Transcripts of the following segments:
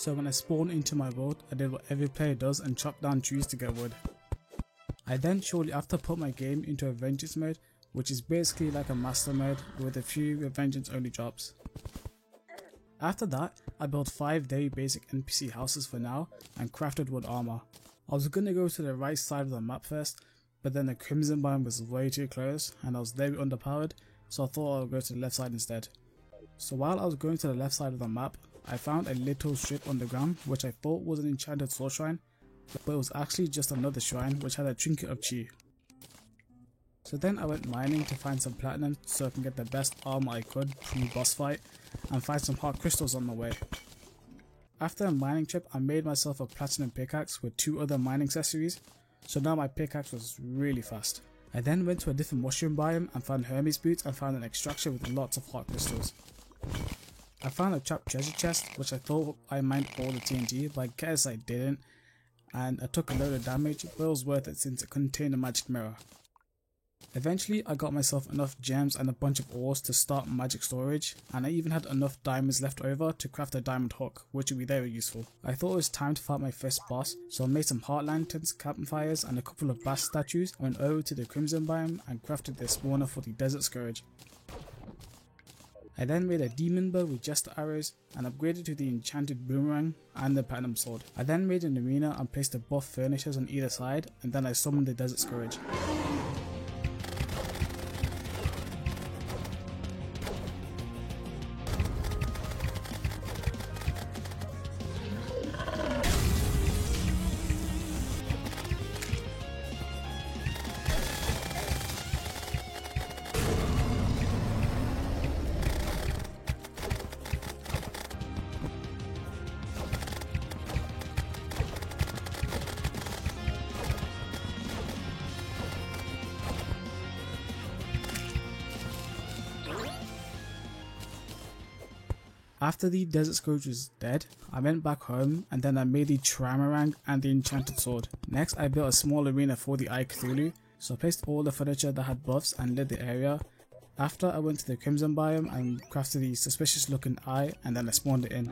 so when I spawned into my world, I did what every player does and chopped down trees to get wood. I then shortly after put my game into a vengeance mode, which is basically like a master mode with a few vengeance only drops. After that, I built 5 very basic NPC houses for now and crafted wood armor. I was gonna go to the right side of the map first, but then the Crimson biome was way too close and I was very underpowered, so I thought I would go to the left side instead. So while I was going to the left side of the map, I found a little strip underground which I thought was an enchanted sword shrine, but it was actually just another shrine which had a trinket of chi. So then I went mining to find some platinum so I can get the best armor I could pre-boss fight and find some heart crystals on the way. After a mining trip, I made myself a platinum pickaxe with 2 other mining accessories, so now my pickaxe was really fast. I then went to a different mushroom biome and found Hermes boots and found an extraction with lots of heart crystals. I found a trapped treasure chest which I thought I mined all the TNT, but I guess I didn't, and I took a load of damage, but it was worth it since it contained a magic mirror. Eventually I got myself enough gems and a bunch of ores to start magic storage, and I even had enough diamonds left over to craft a diamond hook, which would be very useful. I thought it was time to fight my first boss, so I made some heart lanterns, campfires and a couple of bass statues. I went over to the Crimson biome and crafted the spawner for the Desert Scourge. I then made a demon bow with jester arrows and upgraded to the enchanted boomerang and the platinum sword. I then made an arena and placed the buff furnishers on either side, and then I summoned the Desert Scourge. After the Desert Scourge was dead, I went back home and then I made the Trimarang and the enchanted sword. Next I built a small arena for the Eye Cthulhu, so I placed all the furniture that had buffs and lit the area. After I went to the Crimson biome and crafted the suspicious looking eye, and then I spawned it in.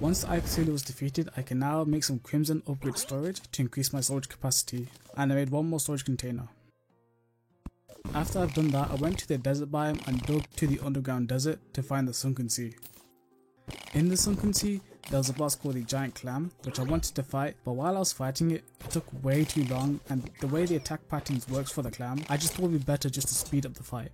Once the Eye Cthulhu was defeated, I can now make some Crimson upgrade storage to increase my storage capacity, and I made 1 more storage container. After I've done that, I went to the desert biome and dug to the underground desert to find the Sunken Sea. In the Sunken Sea, there was a boss called the Giant Clam, which I wanted to fight, but while I was fighting it, it took way too long, and the way the attack patterns works for the clam, I just thought it would be better just to speed up the fight.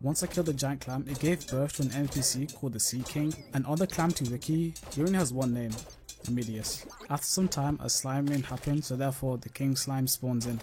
Once I killed the giant clam, it gave birth to an NPC called the Sea King, and on the Calamity wiki, he only has 1 name, Amidius. After some time, a slime rain happened, so therefore the king slime spawns in.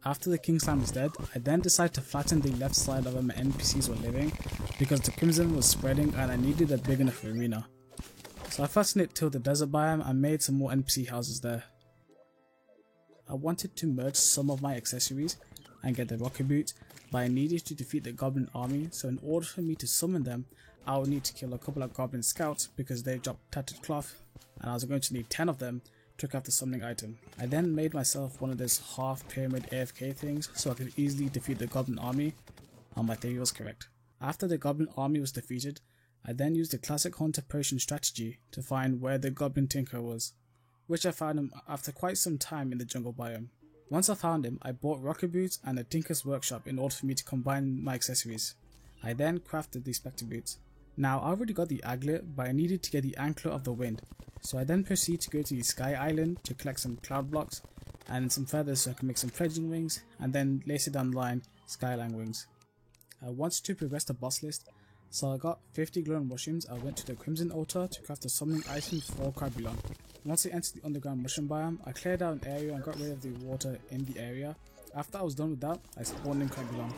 After the king slime was dead, I then decided to flatten the left side of where my NPCs were living because the crimson was spreading and I needed a big enough arena. So I flattened it till the desert biome and made some more NPC houses there. I wanted to merge some of my accessories and get the rocket boots, but I needed to defeat the goblin army, so in order for me to summon them, I would need to kill a couple of goblin scouts because they dropped tattered cloth, and I was going to need 10 of them to craft the summoning item. I then made myself one of those half pyramid AFK things so I could easily defeat the goblin army, and my theory was correct. After the goblin army was defeated, I then used the classic hunter potion strategy to find where the goblin tinker was, which I found him after quite some time in the jungle biome. Once I found him, I bought rocket boots and a tinker's workshop in order for me to combine my accessories. I then crafted the spectre boots. Now I already got the aglet, but I needed to get the anklet of the wind, so I then proceed to go to the sky island to collect some cloud blocks and some feathers so I can make some fledgling wings, and then later down the line, skyline wings. I wanted to progress the boss list, so I got 50 glowing mushrooms. I went to the crimson altar to craft a summoning item for Crabulon. Once I entered the underground mushroom biome, I cleared out an area and got rid of the water in the area. After I was done with that, I spawned in Crabulon.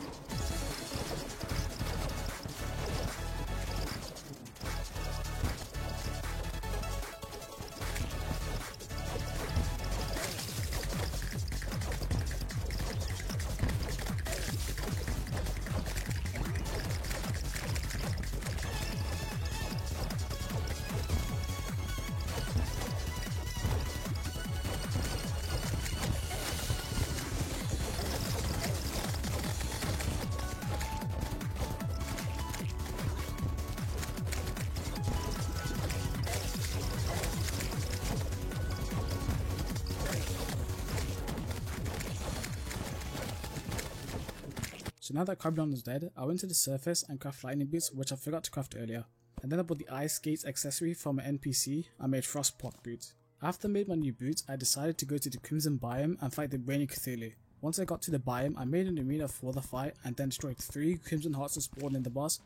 So now that Crabulon is dead, I went to the surface and craft lightning boots, which I forgot to craft earlier. And then I bought the ice skates accessory from an NPC and made frostpock boots. After I made my new boots, I decided to go to the crimson biome and fight the brainy Cthulhu. Once I got to the biome, I made an arena for the fight and then destroyed 3 crimson hearts to spawn in the boss,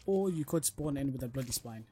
or you could spawn in with a bloody spine.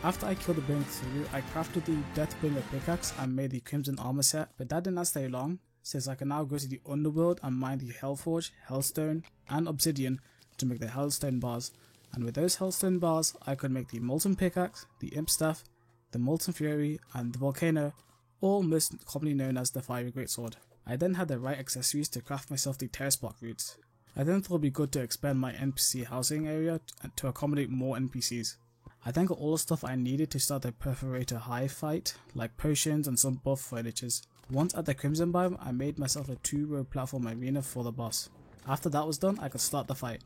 After I killed the Brainy Cthulhu, I crafted the Deathbringer pickaxe and made the Crimson armor set, but that did not stay long, since I can now go to the Underworld and mine the Hellforge, Hellstone, and Obsidian to make the Hellstone bars, and with those Hellstone bars I could make the Molten Pickaxe, the Imp Staff, the Molten Fury, and the Volcano, all most commonly known as the Fiery Greatsword. I then had the right accessories to craft myself the Terrace Block roots. I then thought it would be good to expand my NPC housing area to accommodate more NPCs. I then got all the stuff I needed to start the Perforator Hive fight, like potions and some buff furnitures. Once at the Crimson biome, I made myself a 2-row platform arena for the boss. After that was done, I could start the fight.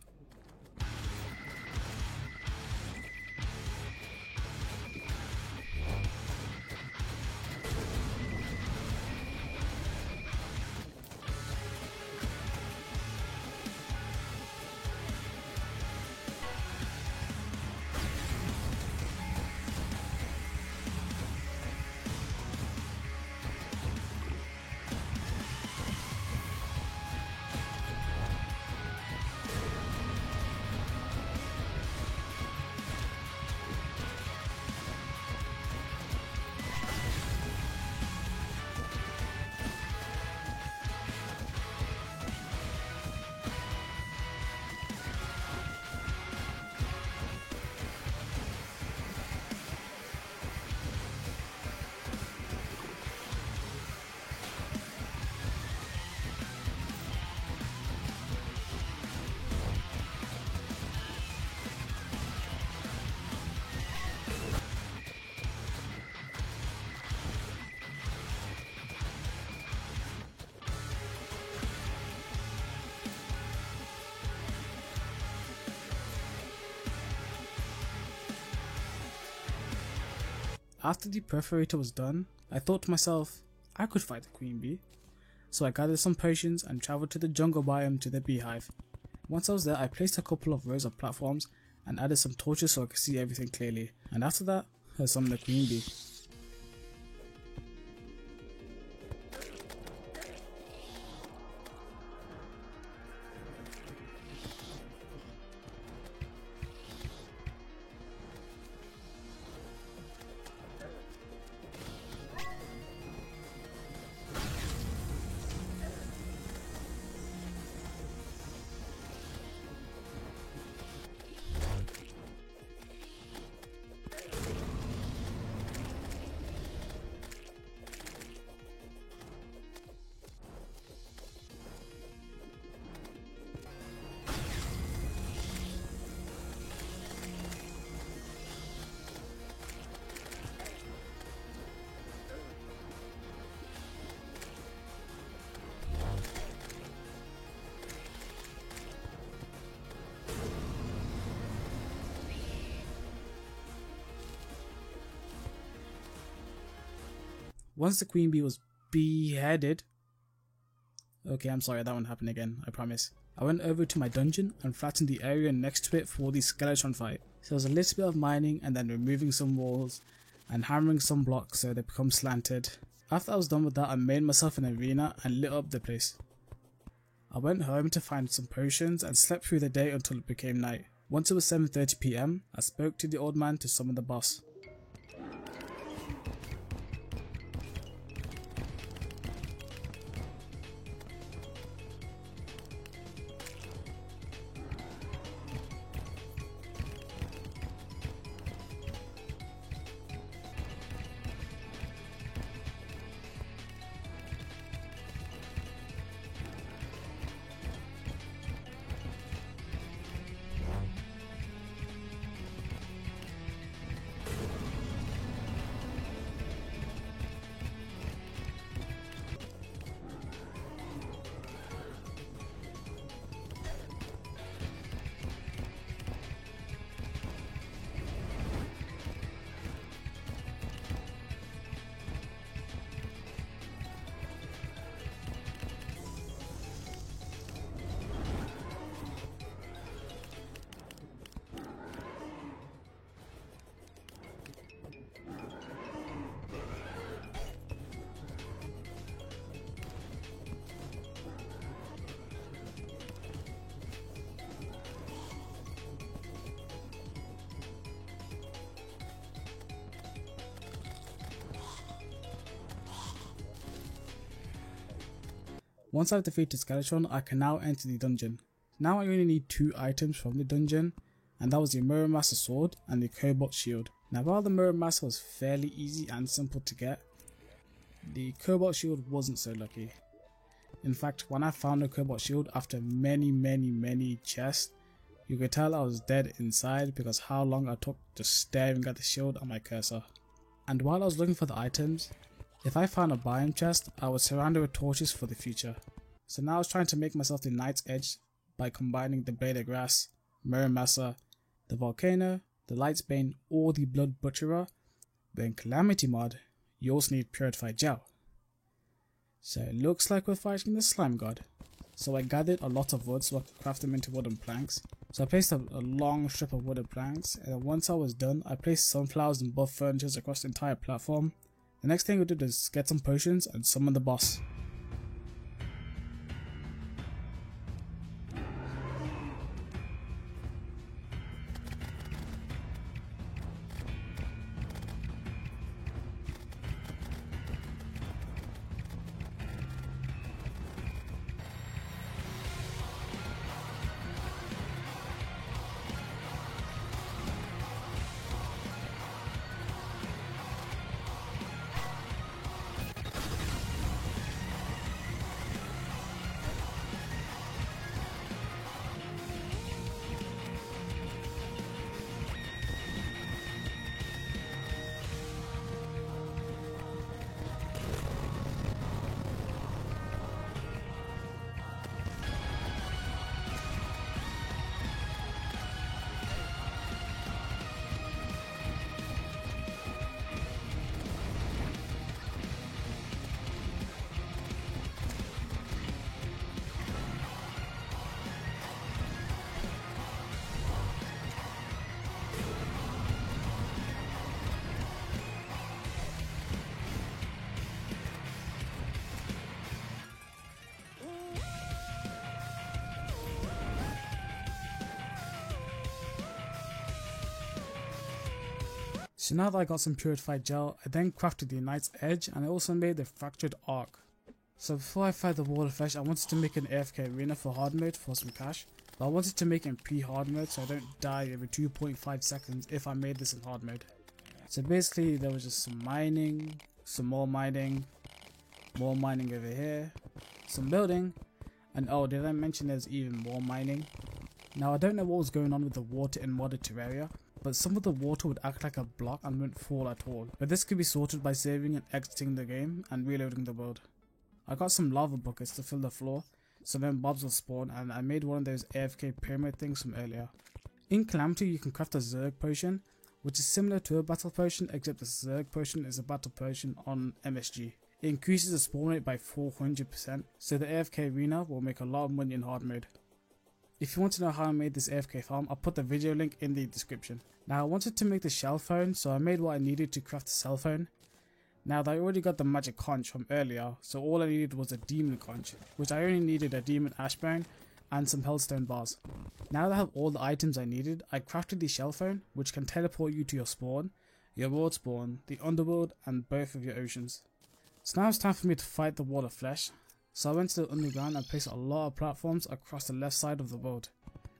After the perforator was done, I thought to myself, I could fight the queen bee. So I gathered some potions and travelled to the jungle biome to the beehive. Once I was there, I placed a couple of rows of platforms and added some torches so I could see everything clearly. And after that, I summoned the queen bee. Once the queen bee was beheaded, okay, I'm sorry, that won't happen again, I promise. I went over to my dungeon and flattened the area next to it for the skeleton fight. So there was a little bit of mining and then removing some walls and hammering some blocks so they become slanted. After I was done with that, I made myself an arena and lit up the place. I went home to find some potions and slept through the day until it became night. Once it was 7:30 PM, I spoke to the old man to summon the boss. Once I've defeated Skeletron, I can now enter the dungeon. Now I only need 2 items from the dungeon, and that was the Mirror Master Sword and the Cobalt Shield. Now while the Mirror Master was fairly easy and simple to get, the Cobalt Shield wasn't so lucky. In fact, when I found the Cobalt Shield after many chests, you could tell I was dead inside because how long I took just staring at the shield on my cursor. And while I was looking for the items, if I found a biome chest, I would surround it with torches for the future. So now I was trying to make myself the Knight's Edge by combining the Blade of Grass, Mirror Master, the Volcano, the Lightsbane, or the Blood Butcherer. But in Calamity mod, you also need Purified Gel. So it looks like we're fighting the Slime God. So I gathered a lot of wood so I could craft them into wooden planks. So I placed a long strip of wooden planks, and then once I was done, I placed sunflowers and buff furnitures across the entire platform. The next thing we did is get some potions and summon the boss. So now that I got some purified gel, I then crafted the Knight's Edge and I also made the Fractured Arc. So before I fight the Wall of Flesh, I wanted to make an AFK arena for hard mode for some cash. But I wanted to make it in pre-hard mode so I don't die every 2.5 seconds if I made this in hard mode. So basically there was just some mining, some more mining over here, some building, and oh, did I mention there's even more mining? Now I don't know what was going on with the water in modded Terraria, but some of the water would act like a block and wouldn't fall at all. But this could be sorted by saving and exiting the game and reloading the world. I got some lava buckets to fill the floor, so then mobs will spawn, and I made one of those AFK pyramid things from earlier. In Calamity you can craft a Zerg potion, which is similar to a battle potion except the Zerg potion is a battle potion on MSG. It increases the spawn rate by 400%, so the AFK arena will make a lot of money in hard mode. If you want to know how I made this AFK farm, I'll put the video link in the description. Now I wanted to make the shell phone, so I made what I needed to craft the cell phone. Now that I already got the magic conch from earlier, so all I needed was a demon conch, which I only needed a demon ashbone and some hellstone bars. Now that I have all the items I needed, I crafted the shell phone, which can teleport you to your spawn, your world spawn, the underworld, and both of your oceans. So now it's time for me to fight the Wall of Flesh. So I went to the underground and placed a lot of platforms across the left side of the world.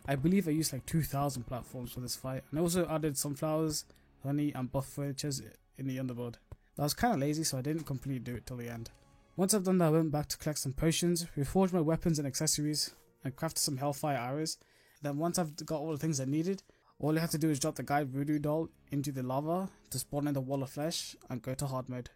I believe I used like 2,000 platforms for this fight, and I also added sunflowers, honey, and buff furnitures in the underworld. I was kind of lazy, so I didn't completely do it till the end. Once I've done that, I went back to collect some potions, reforged my weapons and accessories, and crafted some hellfire arrows. Then once I've got all the things I needed, all I had to do is drop the guide Voodoo Doll into the lava to spawn in the Wall of Flesh and go to hard mode.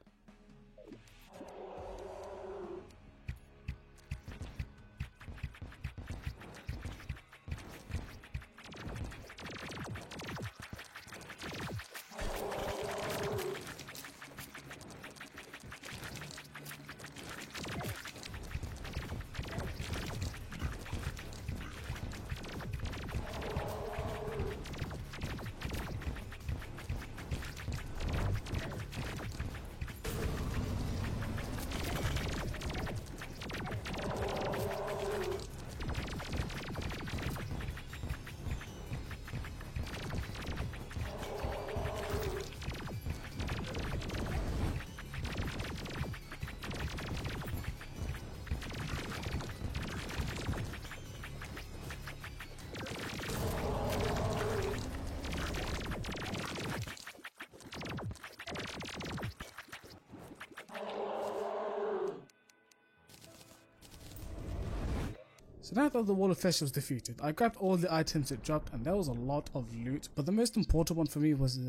So now that the Wall of Flesh was defeated, I grabbed all the items it dropped and there was a lot of loot, but the most important one for me was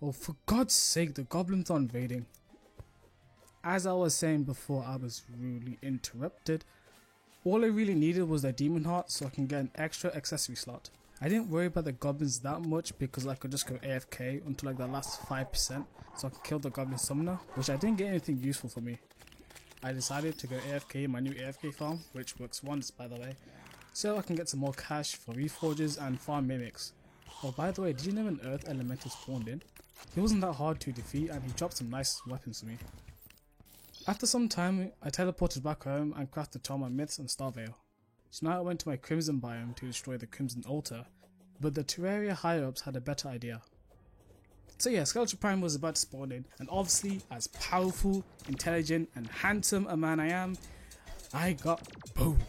oh, for God's sake, the goblins are invading. As I was saying before, I was rudely interrupted. All I really needed was the demon heart so I can get an extra accessory slot. I didn't worry about the goblins that much because I could just go AFK until like the last 5% so I could kill the goblin summoner, which I didn't get anything useful for me. I decided to go AFK in my new AFK farm, which works once by the way, so I can get some more cash for reforges and farm mimics. Oh, by the way, did you know an earth elemental spawned in? He wasn't that hard to defeat and he dropped some nice weapons for me. After some time, I teleported back home and crafted Charmer Myths and Starveil. So now I went to my Crimson biome to destroy the Crimson Altar, but the Terraria higher ups had a better idea. So yeah, Skeleton Prime was about to spawn in, and obviously, as powerful, intelligent, and handsome a man I am, I got boom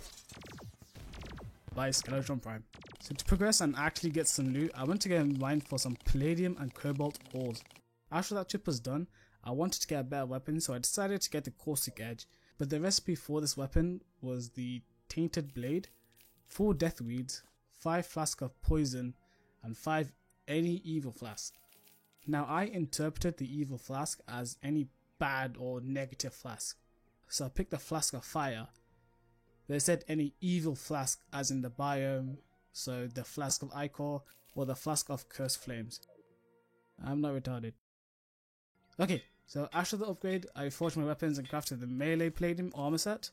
by Skeleton Prime. So to progress and actually get some loot, I went to get in line for some Palladium and Cobalt ores. After that trip was done, I wanted to get a better weapon, so I decided to get the Caustic Edge. But the recipe for this weapon was the Tainted Blade, 4 Death Weeds, 5 flasks of poison, and 5 any evil flasks. Now I interpreted the evil flask as any bad or negative flask, so I picked the flask of fire. They said any evil flask as in the biome, so the flask of Ichor or the flask of Cursed Flames. I'm not retarded. Okay, so after the upgrade, I forged my weapons and crafted the melee Palladium armor set.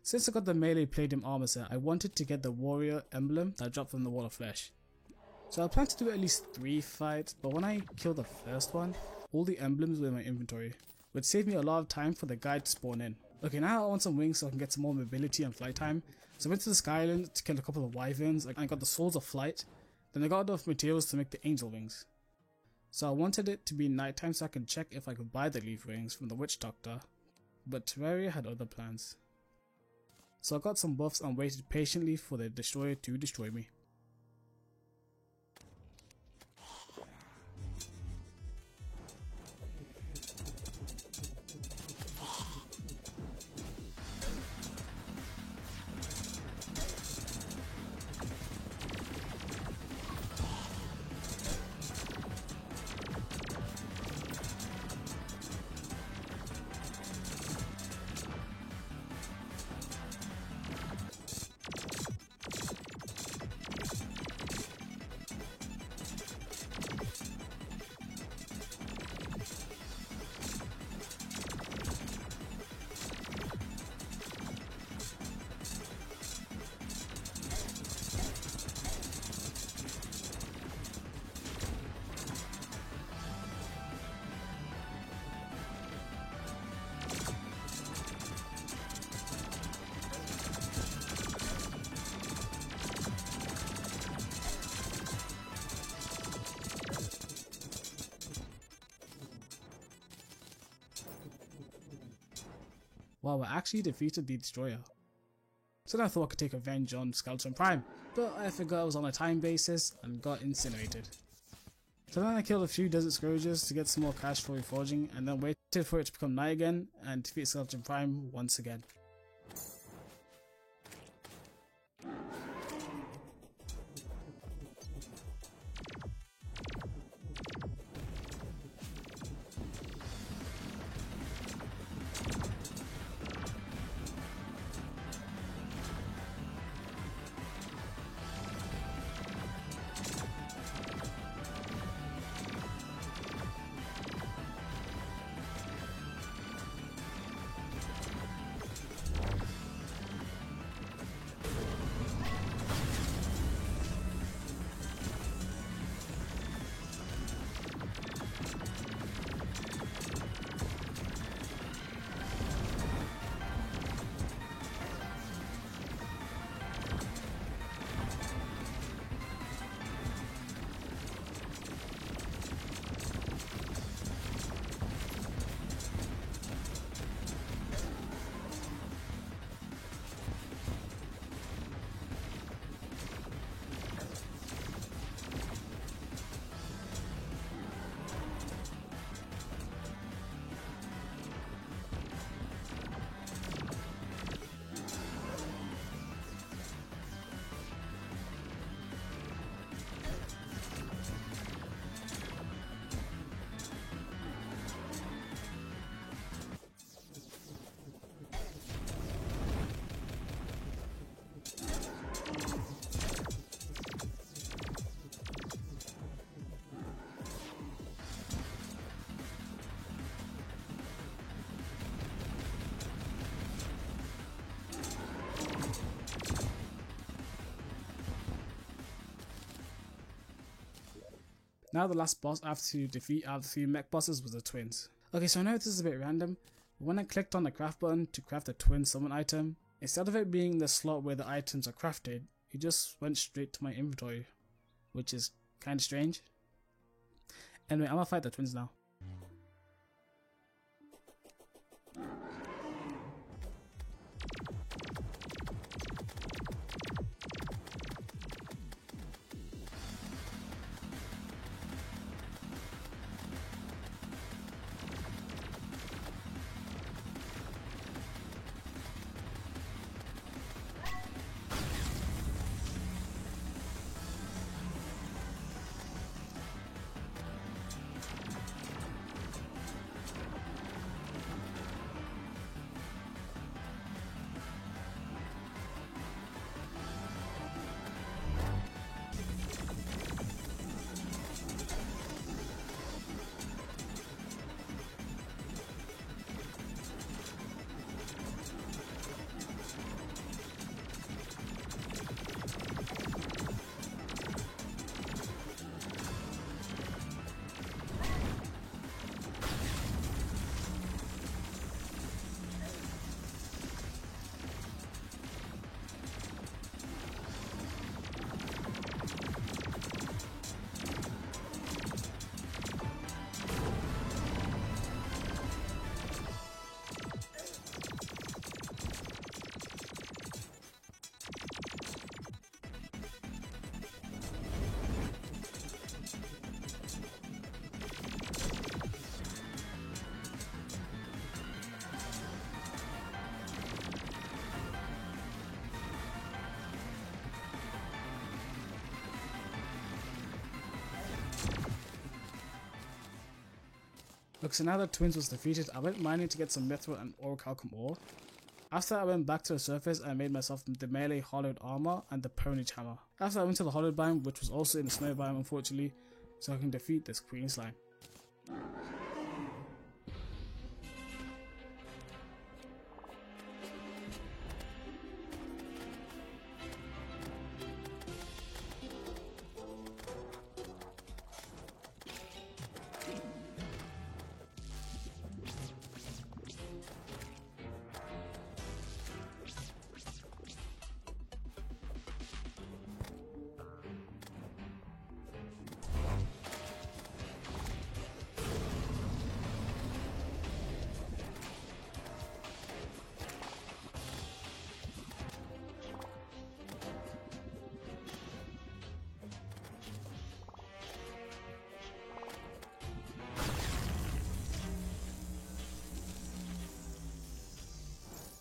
Since I got the melee Palladium armor set, I wanted to get the warrior emblem that dropped from the Wall of Flesh. So I planned to do at least 3 fights, but when I killed the first one, all the emblems were in my inventory, which saved me a lot of time for the guide to spawn in. Okay, now I want some wings so I can get some more mobility and flight time. So I went to the Skyland to kill a couple of wyverns and I got the Swords of Flight. Then I got enough materials to make the angel wings. So I wanted it to be nighttime so I could check if I could buy the leaf rings from the witch doctor, but Terraria had other plans. So I got some buffs and waited patiently for the destroyer to destroy me. Wow, I actually defeated the destroyer. So then I thought I could take revenge on Skeleton Prime, but I forgot it was on a time basis and got incinerated. So then I killed a few Desert Scourges to get some more cash for reforging, and then waited for it to become night again and defeat Skeleton Prime once again. Now the last boss I have to defeat out of the 3 mech bosses was the twins. Okay, so I know this is a bit random, but when I clicked on the craft button to craft a twin summon item, instead of it being the slot where the items are crafted, it just went straight to my inventory, which is kinda strange. Anyway, I'm gonna fight the twins now. Look, so now that Twins was defeated, I went mining to get some mithril and orichalcum ore. After I went back to the surface, I made myself the melee hollowed armor and the ponage hammer. After I went to the hollowed biome, which was also in the snow biome unfortunately, so I can defeat this queen slime.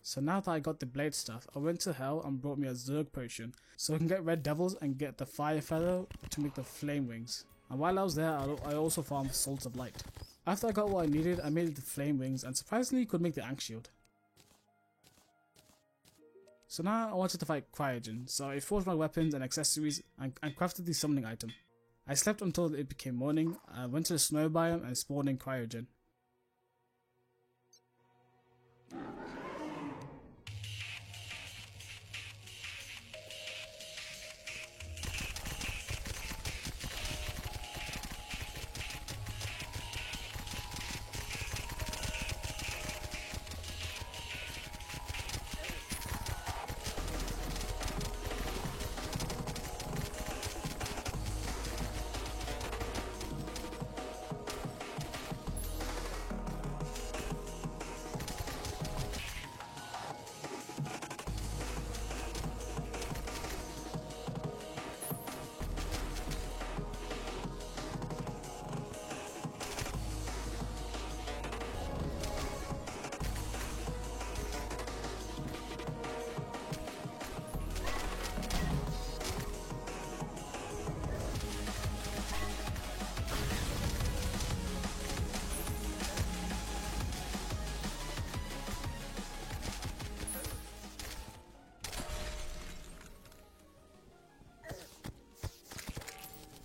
So now that I got the blade stuff, I went to hell and brought me a Zerg potion, so I can get red devils and get the fire feather to make the flame wings. And while I was there, I also farmed salts of light. After I got what I needed, I made the flame wings and surprisingly could make the Ankh shield. So now I wanted to fight Cryogen, so I forged my weapons and accessories and crafted the summoning item. I slept until it became morning, I went to the snow biome and spawned in Cryogen.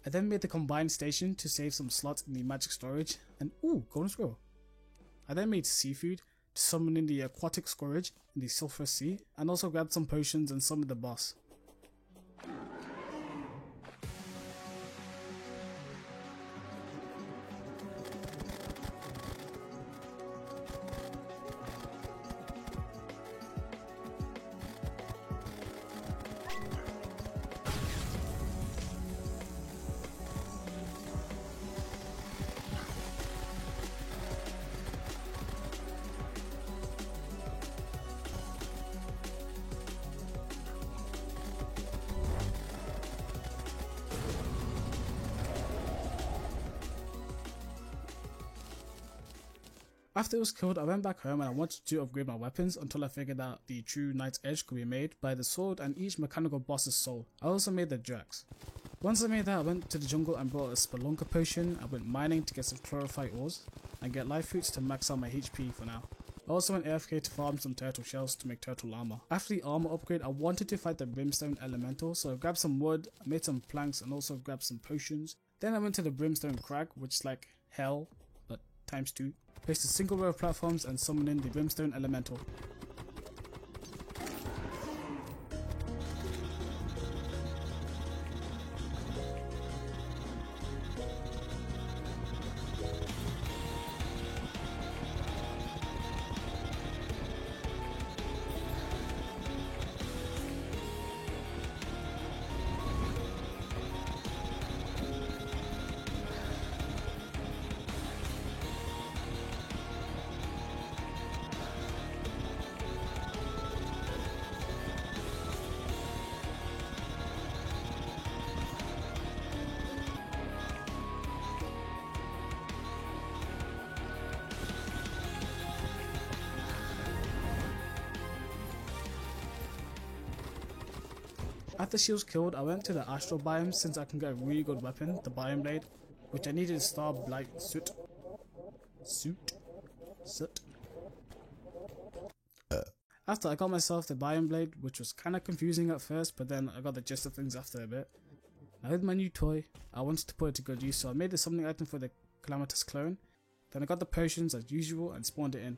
I then made the combined station to save some slots in the magic storage, and ooh, golden scroll. I then made seafood to summon in the aquatic storage in the Sulphurous Sea, and also grabbed some potions and summoned the boss. After it was killed, I went back home and I wanted to upgrade my weapons until I figured out the true Knight's Edge could be made by the sword and each mechanical boss's soul. I also made the Drax. Once I made that, I went to the jungle and brought a Spelunker potion. I went mining to get some chlorophyte ores and get life fruits to max out my HP for now. I also went AFK to farm some turtle shells to make turtle armor. After the armor upgrade, I wanted to fight the Brimstone Elemental, so I grabbed some wood, made some planks and also grabbed some potions. Then I went to the Brimstone Crag, which is like hell, but times 2. Placed a single row of platforms and summoned in the Brimstone Elemental. After she was killed, I went to the Astral Biome since I can get a really good weapon, the Biome Blade, which I needed a Star Blight suit. Soot. After I got myself the Biome Blade, which was kinda confusing at first, but then I got the gist of things after a bit. Now with my new toy, I wanted to put it to good use, so I made the summoning item for the Calamitous clone. Then I got the potions as usual and spawned it in.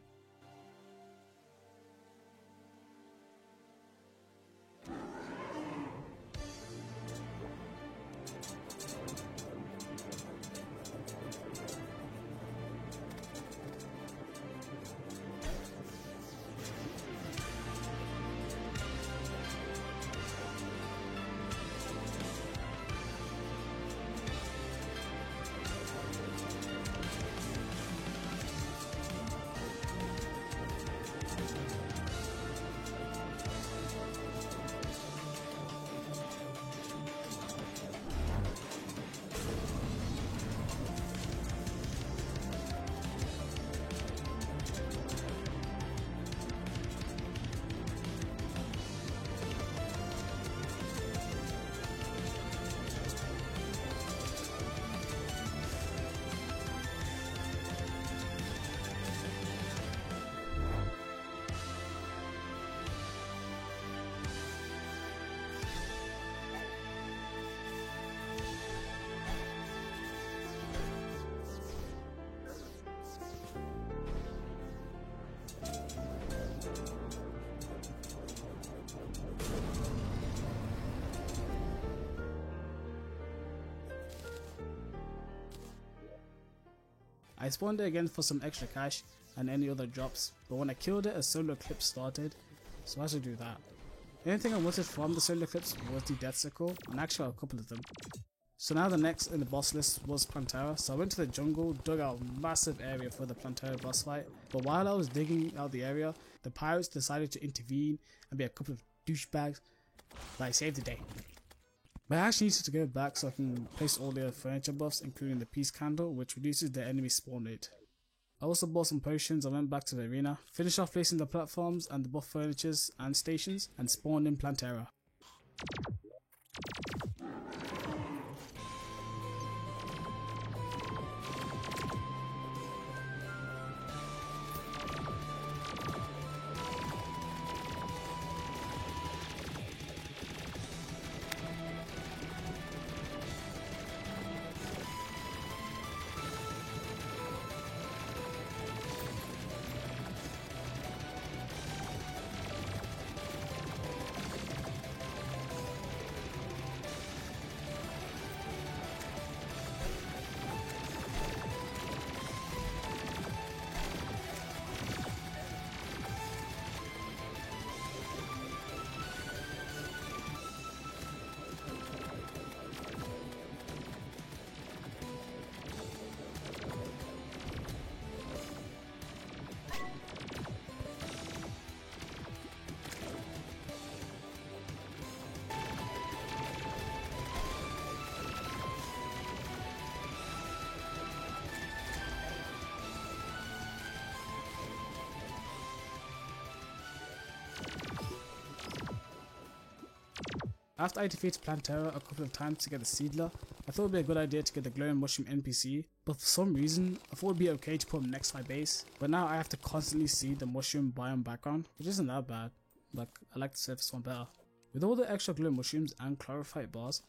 I spawned it again for some extra cash and any other drops, but when I killed it a solar eclipse started, so I should do that. The only thing I wanted from the solar eclipse was the death circle, and actually a couple of them. So now the next in the boss list was Plantera, so I went to the jungle, dug out a massive area for the Plantera boss fight, but while I was digging out the area, the pirates decided to intervene and be a couple of douchebags, but I saved the day. But I actually needed to go back so I can place all the furniture buffs, including the peace candle, which reduces the enemy spawn rate. I also bought some potions. I went back to the arena, finished off placing the platforms and the buff furnitures and stations, and spawned in Plantera. After I defeated Plantera a couple of times to get the Seedler, I thought it would be a good idea to get the glowing mushroom NPC, but for some reason I thought it would be okay to put him next to my base, but now I have to constantly see the mushroom biome background, which isn't that bad. Like, I like the surface one better. With all the extra glowing mushrooms and chlorophyte bars,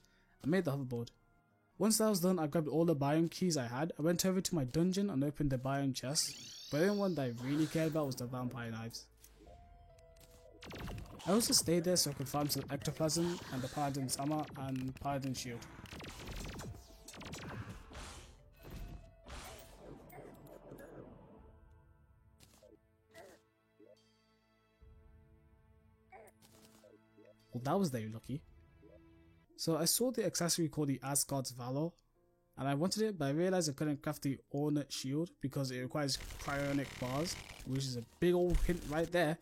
I made the hoverboard. Once that was done, I grabbed all the biome keys I had, I went over to my dungeon and opened the biome chest, but the only one that I really cared about was the vampire knives. I also stayed there so I could farm some ectoplasm and the paladin's armor and paladin shield. Well, that was very lucky. So I saw the accessory called the Asgard's Valor, and I wanted it, but I realized I couldn't craft the Ornate Shield because it requires cryonic bars, which is a big old hint right there.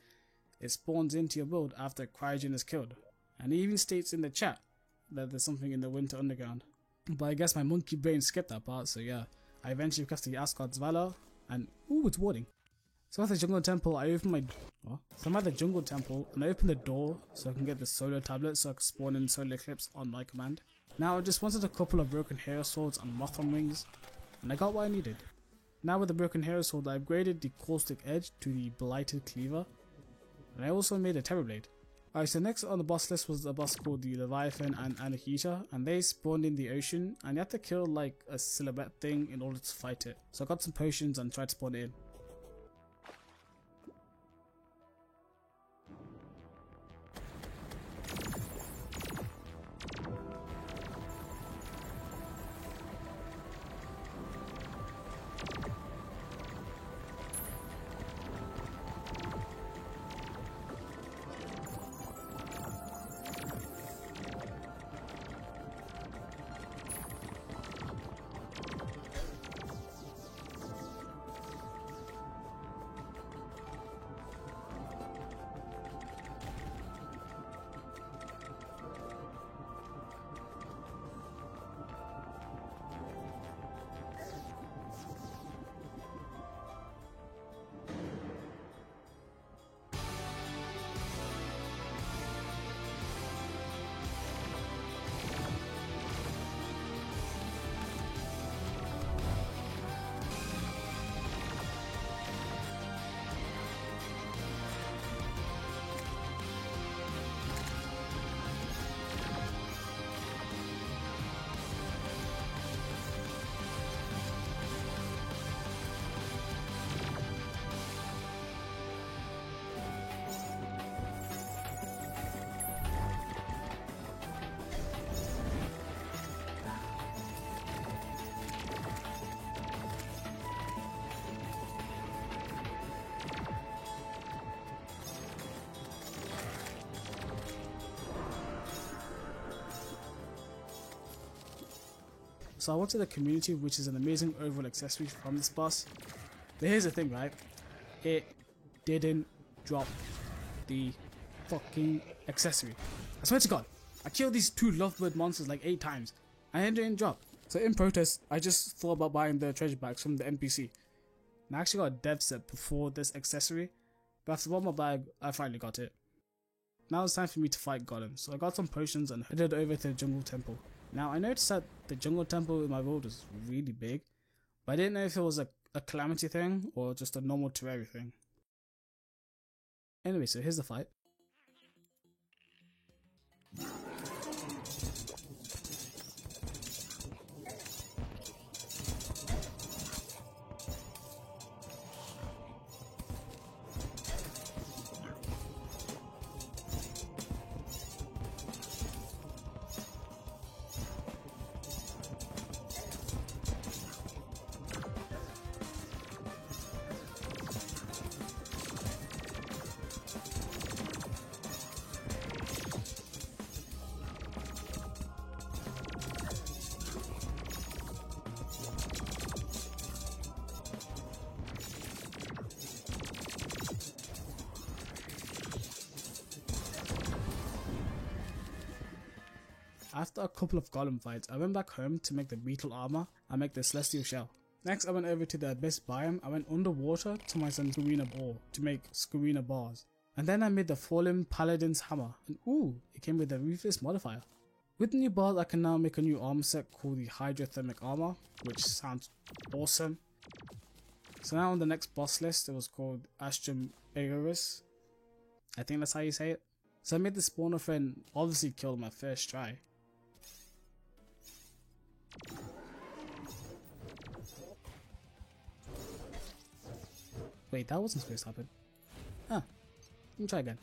It spawns into your build after Cryogen is killed, and it even states in the chat that there's something in the Winter Underground. But I guess my monkey brain skipped that part, so yeah. I eventually crafted the Asgard's Valor, and ooh, it's warding. So at the jungle temple, I opened my... What? So I'm at the jungle temple, and I opened the door so I can get the solar tablet so I can spawn in solar eclipse on my command. Now I just wanted a couple of broken hero swords and Mothram wings, and I got what I needed. Now with the Broken Hero Sword, I upgraded the Caustic Edge to the Blighted Cleaver, and I also made a Terrorblade. Alright, so next on the boss list was a boss called the Leviathan and Anahita, and they spawned in the ocean, and you have to kill like a silhouette thing in order to fight it. So I got some potions and tried to spawn it in. So I went to the community, which is an amazing overall accessory from this boss. But here's the thing, right? It didn't drop the fucking accessory. I swear to God, I killed these two lovebird monsters like 8 times and it didn't drop. So in protest, I just thought about buying the treasure bags from the NPC. And I actually got a dev set before this accessory, but after bought my bag, I finally got it. Now it's time for me to fight Golem, so I got some potions and headed over to the jungle temple. Now I noticed that the jungle temple in my world was really big, but I didn't know if it was a calamity thing or just a normal Terraria thing. Anyway, so here's the fight. After a couple of golem fights, I went back home to make the beetle armor and make the celestial shell. Next I went over to the abyss biome. I went underwater to my son Scarina ore to make Scarina bars. And then I made the fallen paladin's hammer, and ooh, it came with a ruthless modifier. With the new bars I can now make a new armor set called the hydrothermic armor, which sounds awesome. So now on the next boss list, it was called Astrum Aegoris. I think that's how you say it. So I made the spawner friend, obviously killed my first try. Wait, that wasn't supposed to happen. Ah, let me try again.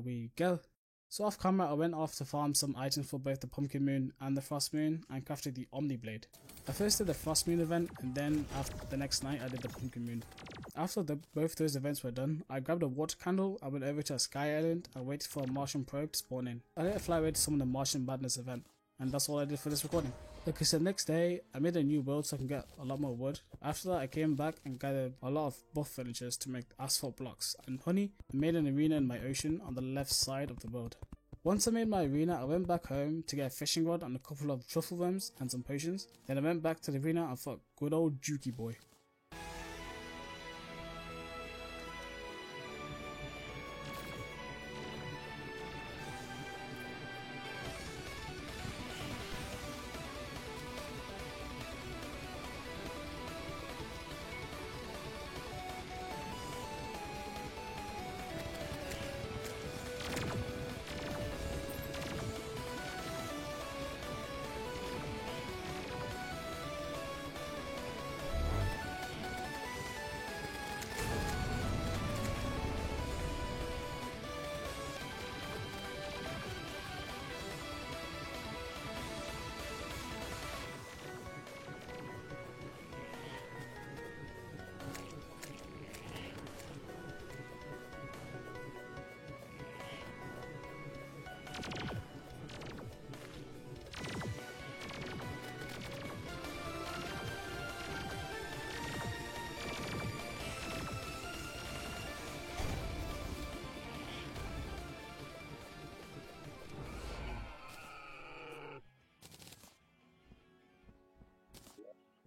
we go. So off camera I went off to farm some items for both the Pumpkin Moon and the Frost Moon and crafted the Omni Blade. I first did the Frost Moon event and then after the next night I did the Pumpkin Moon. After both those events were done, I grabbed a water candle, I went over to a sky island and waited for a Martian probe to spawn in. I let it fly away to summon the Martian Madness event, and that's all I did for this recording. Okay, so the next day I made a new world so I can get a lot more wood. After that I came back and gathered a lot of buff villagers to make asphalt blocks and honey and made an arena in my ocean on the left side of the world. Once I made my arena, I went back home to get a fishing rod and a couple of truffle worms and some potions. Then I went back to the arena and fought good old Juki boy.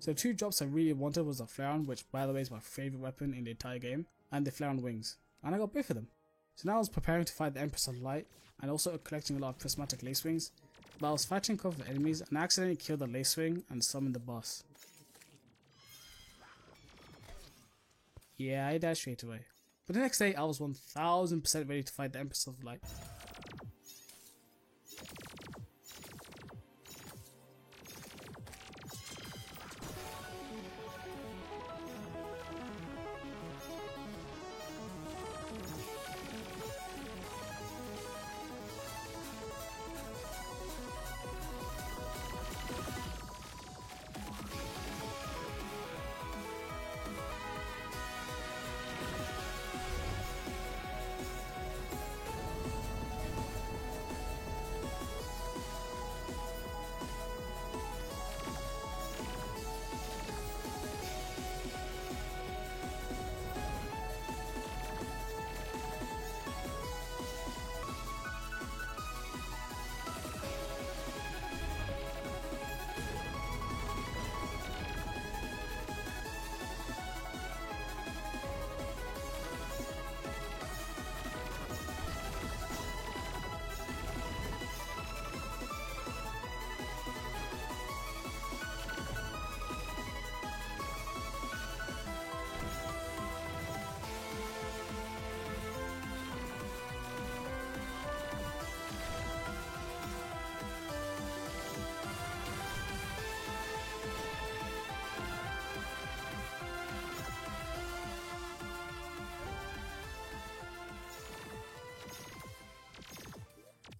So two drops I really wanted was the Flareon, which by the way is my favourite weapon in the entire game, and the Flareon wings, and I got both of them. So now I was preparing to fight the Empress of Light and also collecting a lot of prismatic lacewings, but I was fighting a couple of enemies and I accidentally killed the lacewing and summoned the boss. Yeah, I died straight away. But the next day I was 1000% ready to fight the Empress of Light.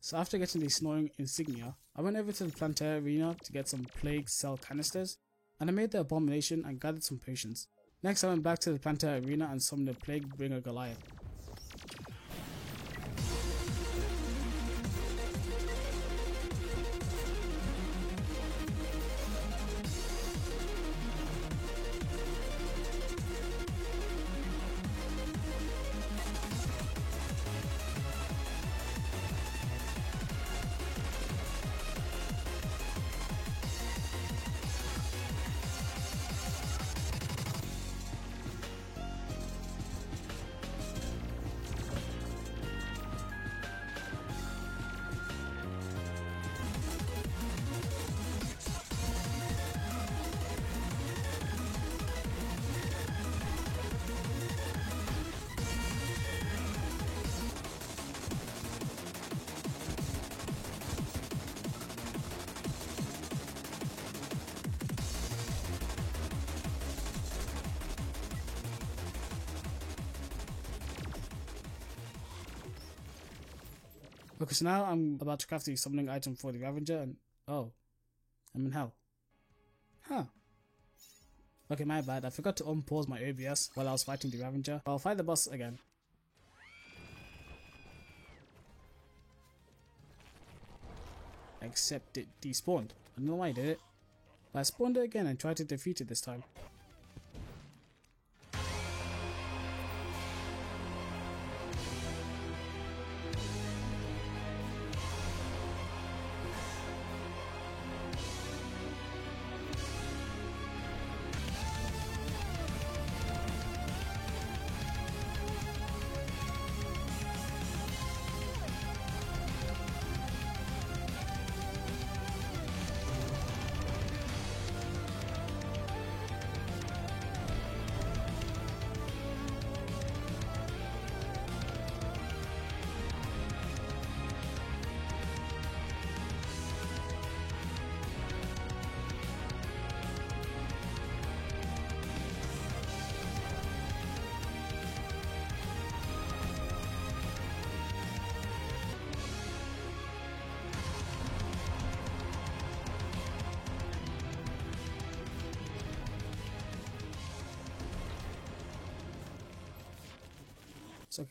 So after getting the snoring insignia, I went over to the Plantera arena to get some plague cell canisters, and I made the abomination and gathered some potions. Next I went back to the Plantera arena and summoned the Plague Bringer Goliath. Okay, so now I'm about to craft the summoning item for the Ravager and oh, I'm in hell. Huh. Okay, my bad. I forgot to unpause my OBS while I was fighting the Ravager. I'll fight the boss again. Except it despawned. I don't know why I did it. But I spawned it again and tried to defeat it this time.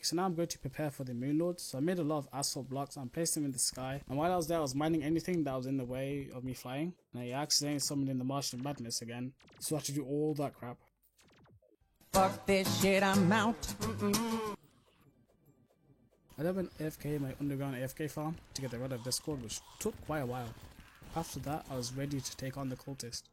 So now I'm going to prepare for the Moon Lord. So I made a lot of asphalt blocks and placed them in the sky. And while I was there, I was mining anything that was in the way of me flying. And I accidentally summoned in the Martian Madness again. So I had to do all that crap. Fuck this shit, I'm out. I then went AFK in my underground AFK farm to get rid of Discord, which took quite a while. After that, I was ready to take on the cultist.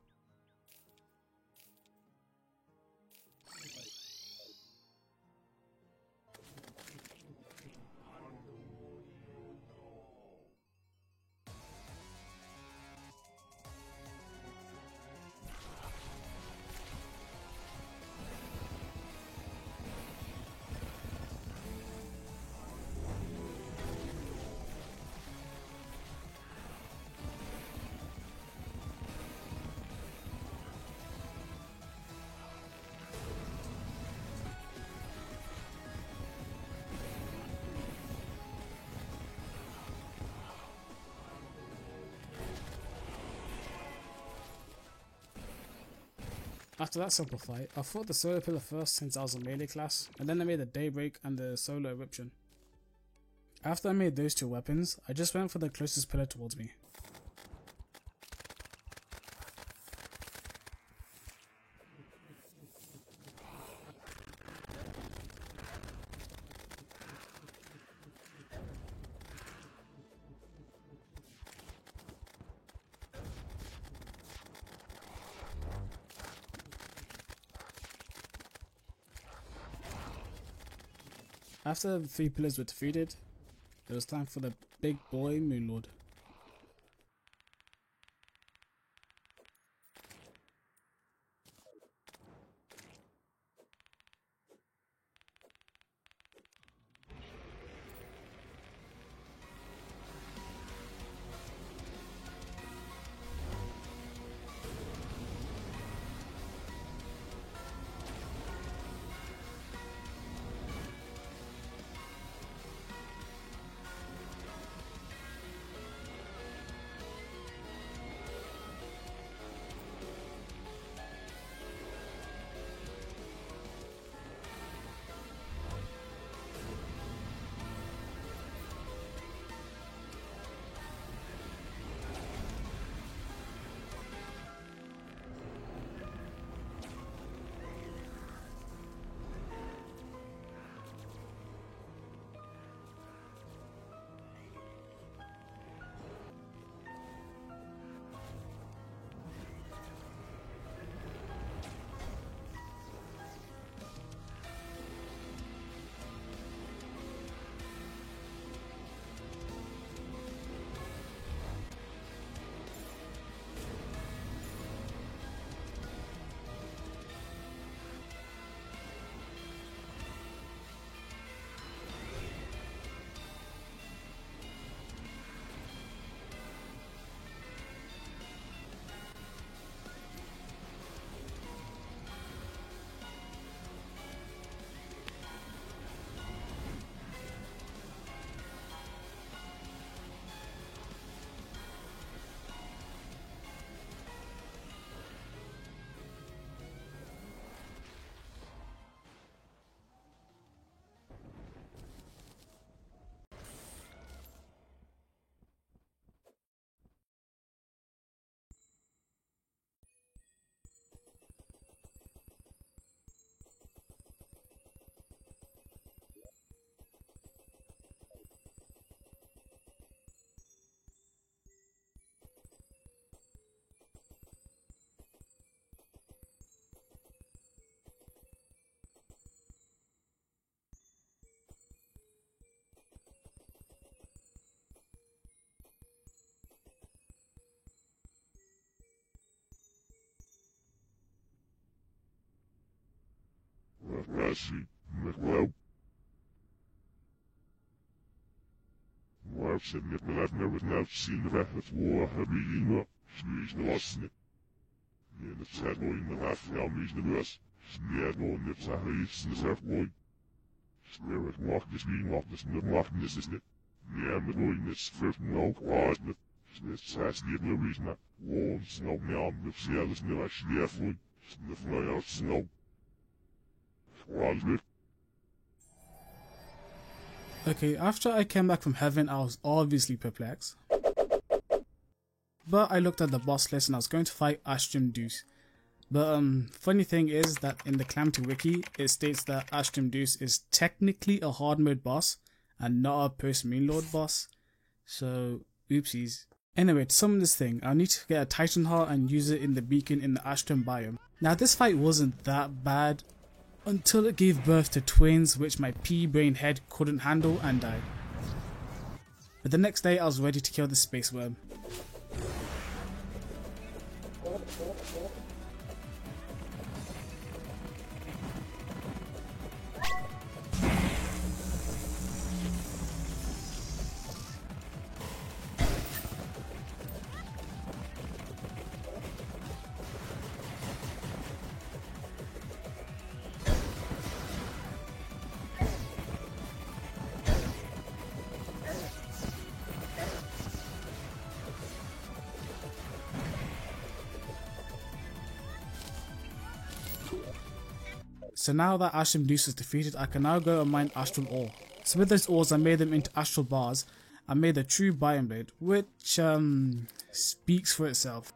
After that simple fight, I fought the Solar Pillar first since I was a melee class, and then I made the Daybreak and the Solar Eruption. After I made those two weapons, I just went for the closest pillar towards me. After the three pillars were defeated, it was time for the big boy Moon Lord. Rasi, McLeod. Waar zit met me naar het nou zien weg het woord hebben je Snees de wasne. En het zet nooit met haar vrouw mis de bus. Sneer nooit met zijn iets in zijn boy. Sneer het mag dus niet mag dus niet mag dus is niet. Neer met nooit met schrift nog was niet. Sneer zes niet meer is niet. Woon snel meer met zelfs niet als sneer voet. Sneer vrij als snel. Vooral Okay, after I came back from heaven, I was obviously perplexed. But I looked at the boss list and I was going to fight Astrum Deuce. But funny thing is that in the Calamity Wiki, it states that Astrum Deuce is technically a hard mode boss and not a post Moon Lord boss. So, oopsies. Anyway, to sum this thing, I need to get a Titan Heart and use it in the beacon in the Astrum biome. Now this fight wasn't that bad until it gave birth to twins which my pea-brain head couldn't handle and died. But the next day I was ready to kill the space worm. So now that Astrum Deuce is defeated, I can now go and mine Astral Ore. So with those ores I made them into Astral Bars and made a true Biome Blade, which speaks for itself.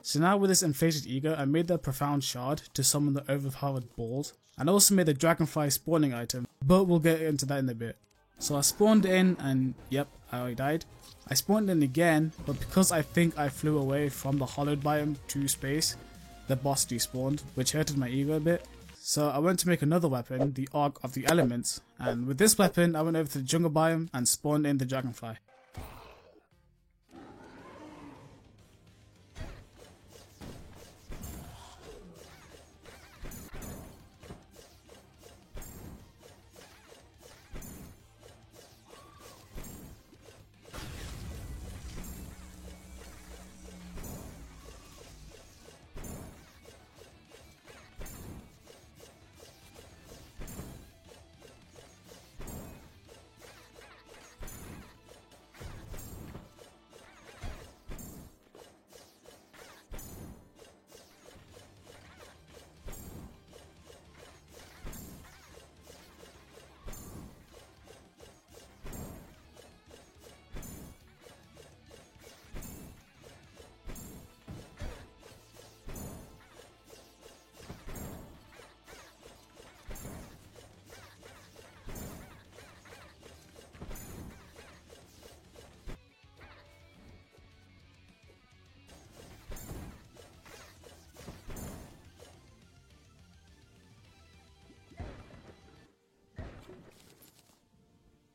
So now with this inflated ego, I made the Profound Shard to summon the overpowered balls, and I also made the Dragonfly spawning item, but we'll get into that in a bit. So I spawned in and yep, I died. I spawned in again, but because I think I flew away from the hollowed biome to space, the boss despawned, which hurted my ego a bit. So I went to make another weapon, the Arc of the Elements, and with this weapon I went over to the jungle biome and spawned in the Dragonfly.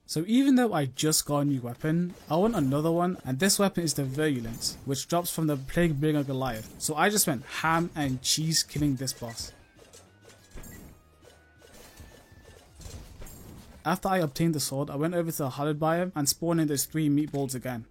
So even though I just got a new weapon, I want another one, and this weapon is the Virulence, which drops from the Plague Bringer Goliath. So I just went ham and cheese killing this boss. After I obtained the sword, I went over to the Hallowed biome and spawned in those 3 meatballs again.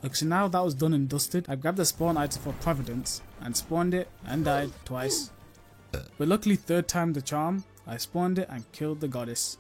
Okay, so now that was done and dusted, I grabbed the spawn item for Providence and spawned it and died twice. But luckily third time the charm, I spawned it and killed the goddess.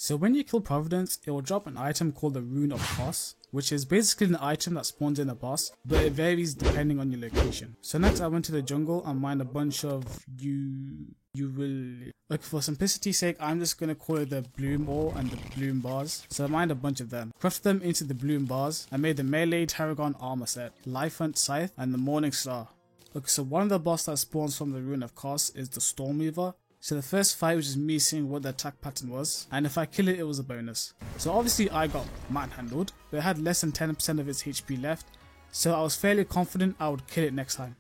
So when you kill Providence, it will drop an item called the Rune of Kos, which is basically an item that spawns in a boss, but it varies depending on your location. So next I went to the jungle and mined a bunch of like for simplicity's sake, I'm just going to call it the Bloom Ore and the Bloom Bars. So I mined a bunch of them, crafted them into the Bloom Bars, and made the Melee Tarragon armor set, Life Hunt Scythe, and the Morning Star. Okay, so one of the boss that spawns from the Rune of Kos is the Stormweaver. So the first fight was just me seeing what the attack pattern was, and if I kill it, it was a bonus. So obviously I got manhandled, but it had less than 10% of its HP left, so I was fairly confident I would kill it next time.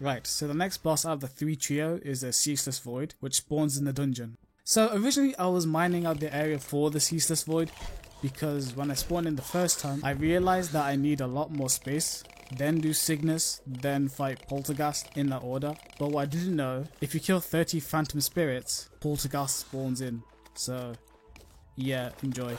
Right, so the next boss out of the 3 trio is the Ceaseless Void, which spawns in the dungeon. So originally I was mining out the area for the Ceaseless Void, because when I spawned in the first time, I realized that I need a lot more space, then do Cygnus, then fight Poltergast in that order. But what I didn't know, if you kill 30 Phantom Spirits, Poltergast spawns in. So yeah, enjoy.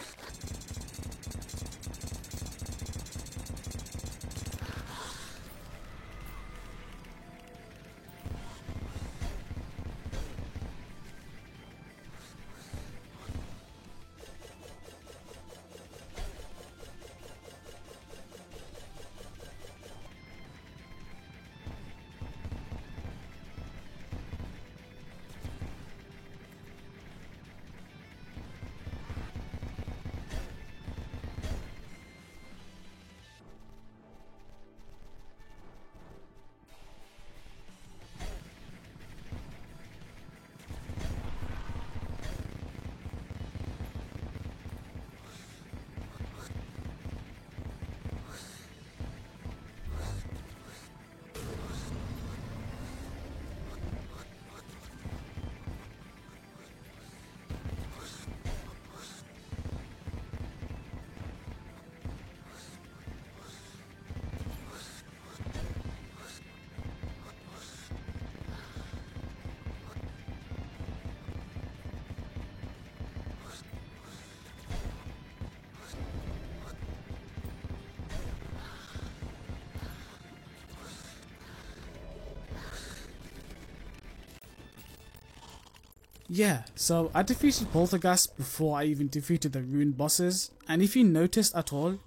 Yeah, so I defeated Poltergast before I even defeated the rune bosses, and if you noticed at all,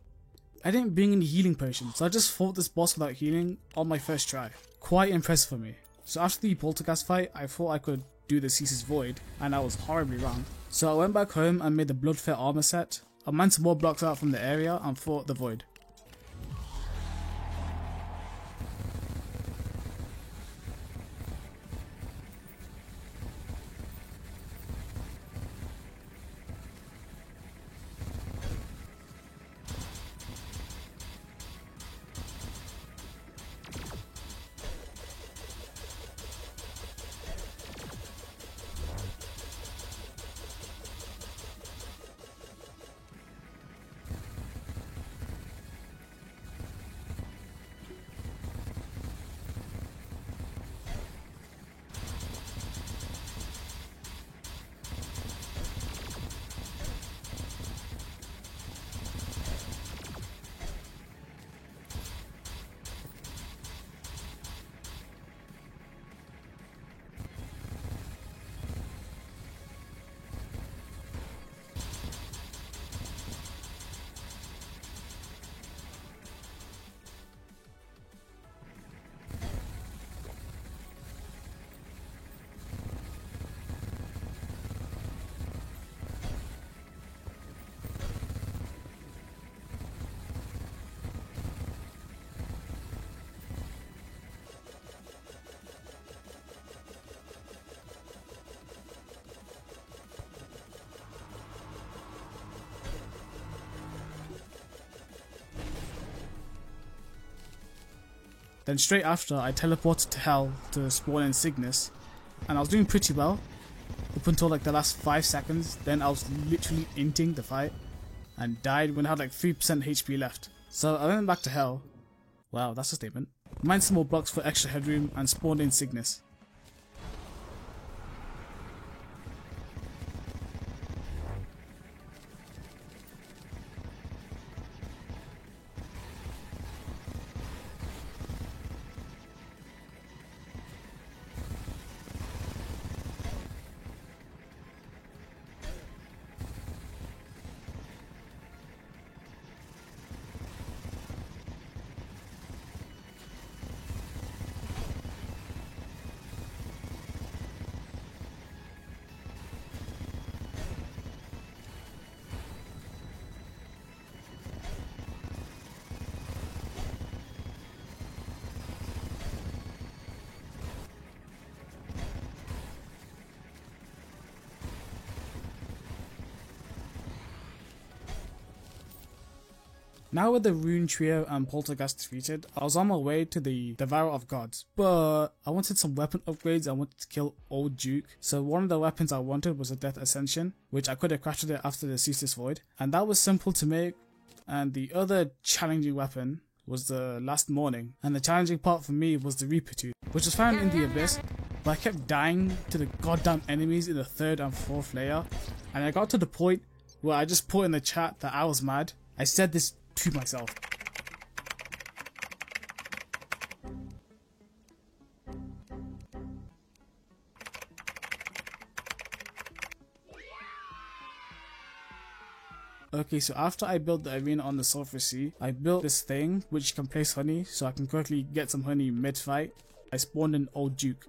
I didn't bring any healing potions, so I just fought this boss without healing on my first try. Quite impressive for me. So after the Poltergast fight, I thought I could do the Ceaseless Void, and I was horribly wrong. So I went back home and made the Bloodfair armor set. I mined some more blocks out from the area and fought the Void. Then straight after, I teleported to Hell to spawn in Cygnus, and I was doing pretty well up until like the last 5 seconds. Then I was literally inting the fight and died when I had like 3% HP left. So I went back to Hell. Wow, that's a statement. Mined some more blocks for extra headroom and spawned in Cygnus. Now with the Rune Trio and Poltergast defeated, I was on my way to the Devourer of Gods, but I wanted some weapon upgrades. I wanted to kill Old Duke, so one of the weapons I wanted was a Death Ascension, which I could have crafted it after the Ceaseless Void, and that was simple to make. And the other challenging weapon was the Last Morning, and the challenging part for me was the Reaper Tooth, which was found in the Abyss, but I kept dying to the goddamn enemies in the 3rd and 4th layer, and I got to the point where I just put in the chat that I was mad. I said this to myself. Okay, so after I built the arena on the Sulphur Sea, I built this thing which can place honey, so I can quickly get some honey mid-fight. I spawned in Old Duke.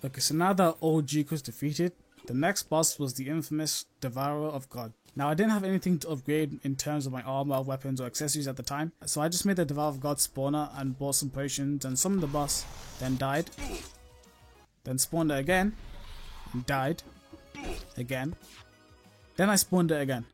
Okay, so now that Old Duke was defeated, The next boss was the infamous Devourer of God. Now I didn't have anything to upgrade in terms of my armor, weapons or accessories at the time, so I just made the Devourer of God spawner and bought some potions and summoned the boss, then died, then spawned it again, and died, again, then I spawned it again.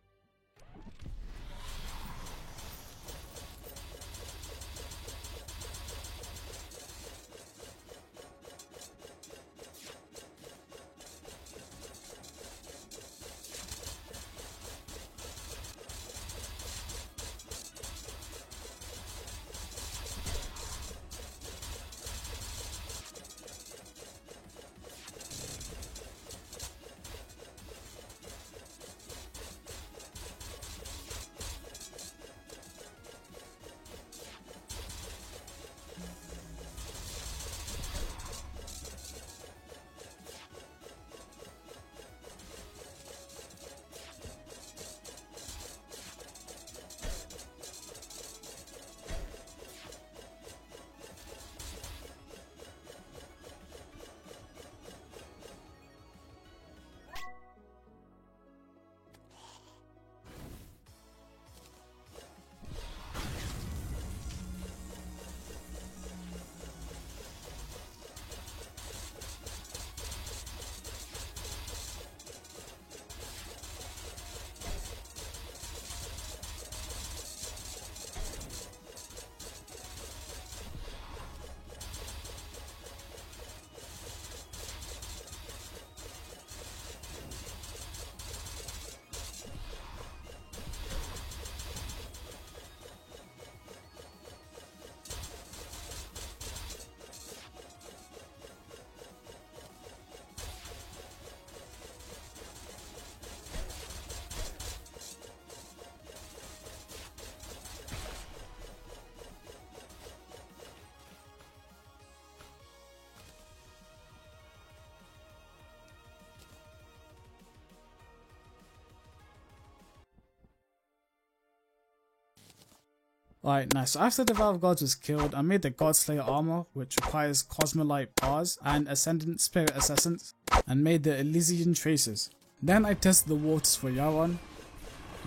Alright, nice. So after the Devourer of Gods was killed, I made the Godslayer armor, which requires Cosmolite bars and Ascendant Spirit Essence, and made the Elysian Traces. Then I tested the waters for Yaron,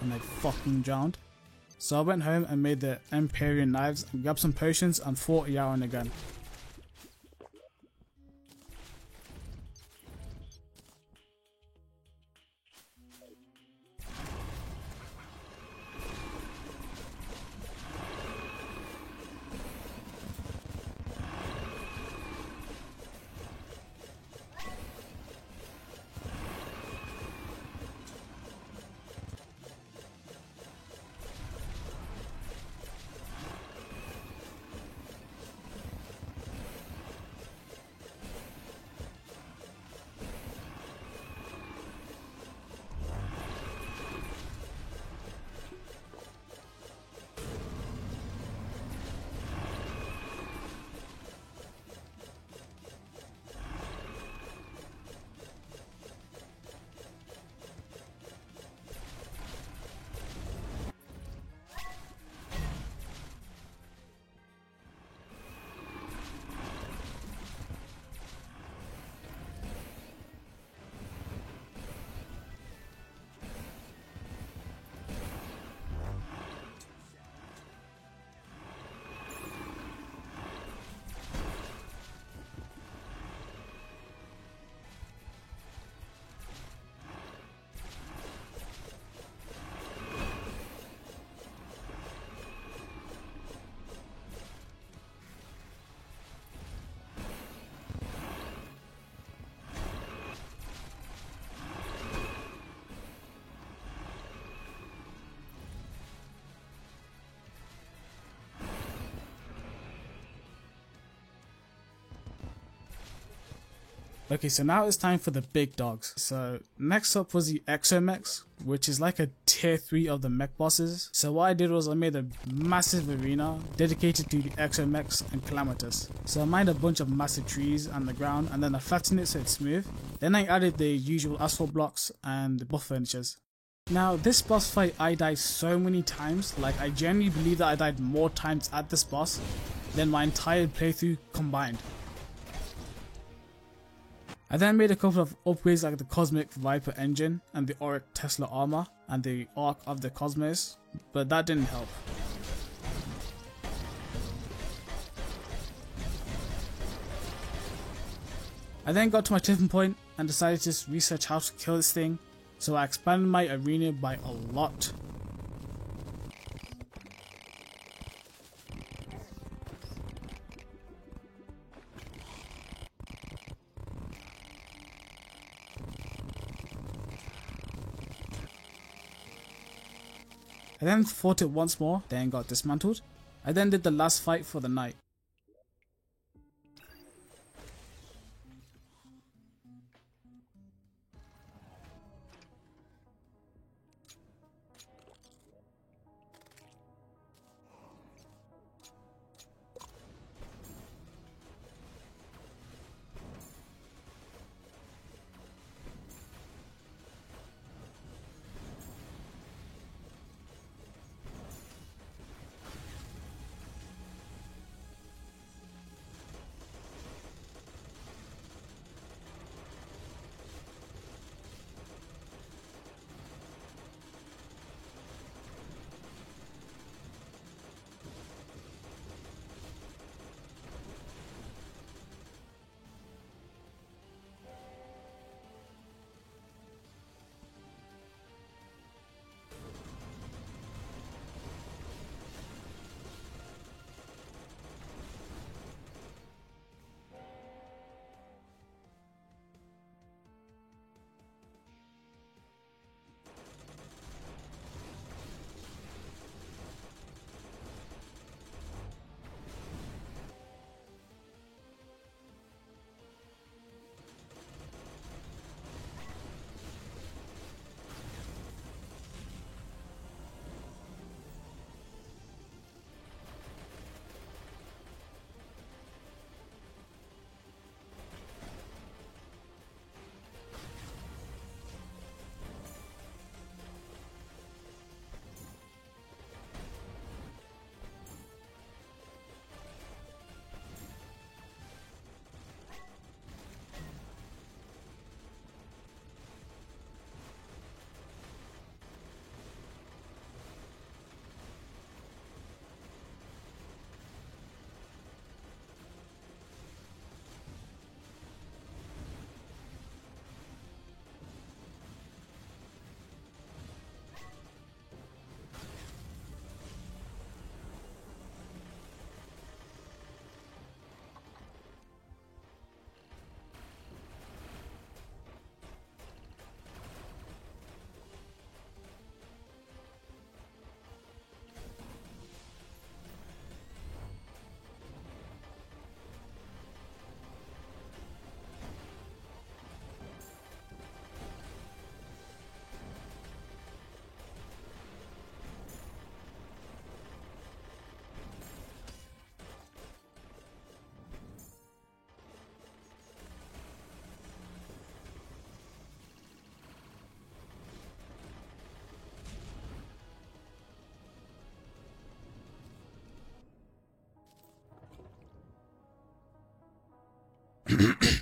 and I fucking drowned. So I went home and made the Empyrean Knives, and grabbed some potions and fought Yaron again. Okay, so now it's time for the big dogs. So next up was the Exomechs, which is like a tier 3 of the mech bosses. So what I did was I made a massive arena dedicated to the Exomechs and Calamitous. So I mined a bunch of massive trees on the ground and then I flattened it so it's smooth. Then I added the usual asphalt blocks and the buff furnitures. Now this boss fight I died so many times, like I genuinely believe that I died more times at this boss than my entire playthrough combined. I then made a couple of upgrades like the Cosmic Viper engine and the Auric Tesla armor and the Arc of the Cosmos, but that didn't help. I then got to my tipping point and decided to just research how to kill this thing, so I expanded my arena by a lot. I then fought it once more, then got dismantled. I then did the last fight for the night.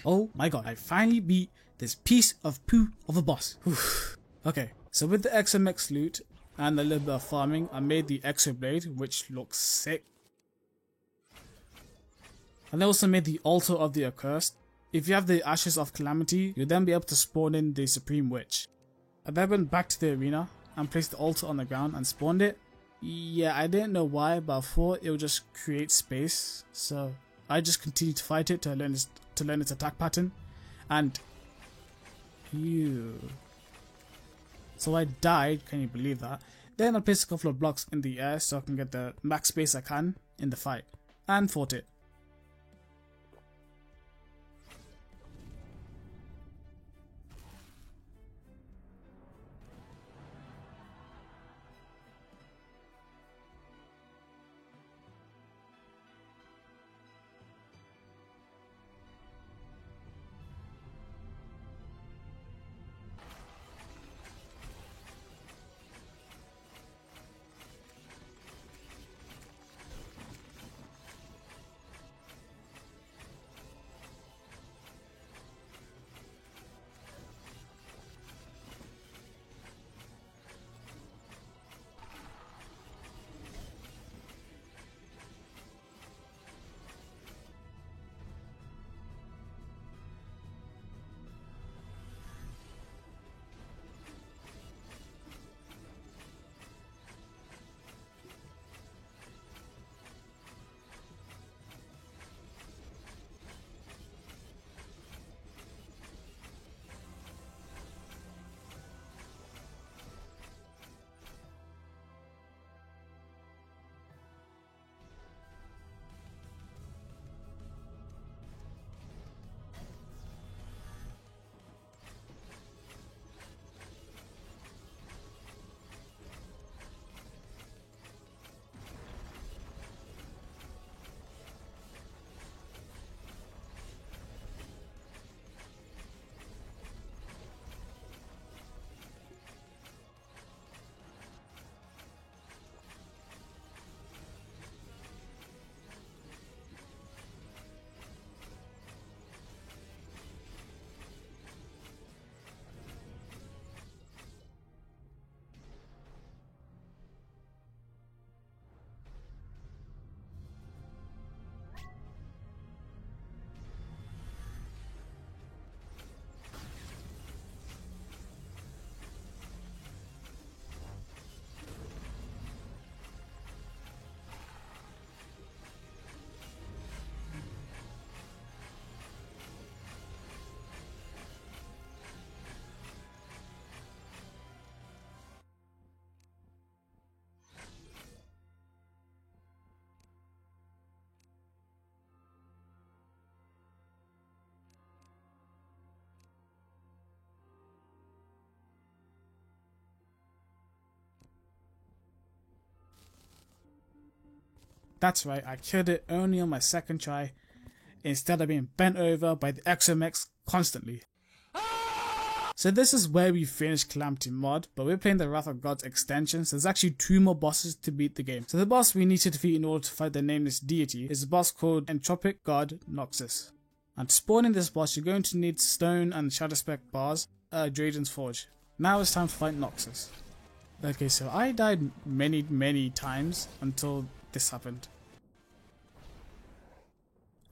Oh my god, I finally beat this piece of poo of a boss. Okay, so with the XMX loot and a little bit of farming, I made the Exo Blade, which looks sick. And I also made the Altar of the Accursed. If you have the Ashes of Calamity, you'll then be able to spawn in the Supreme Witch. I then went back to the arena and placed the altar on the ground and spawned it. Yeah, I didn't know why, but I thought it would just create space, so I just continued to fight it to learn its attack pattern, and so I died. Can you believe that? Then I placed a couple of blocks in the air so I can get the max space I can in the fight, and fought it. That's right, I killed it only on my second try, instead of being bent over by the Exomex constantly. So this is where we finished Calamity Mod, but we're playing the Wrath of Gods extension, so there's actually 2 more bosses to beat the game. So the boss we need to defeat in order to fight the nameless deity is a boss called Entropic God Noxus. And to spawn in this boss, you're going to need stone and Shadowspec bars, Drayden's Forge. Now it's time to fight Noxus. Okay, so I died many times until this happened.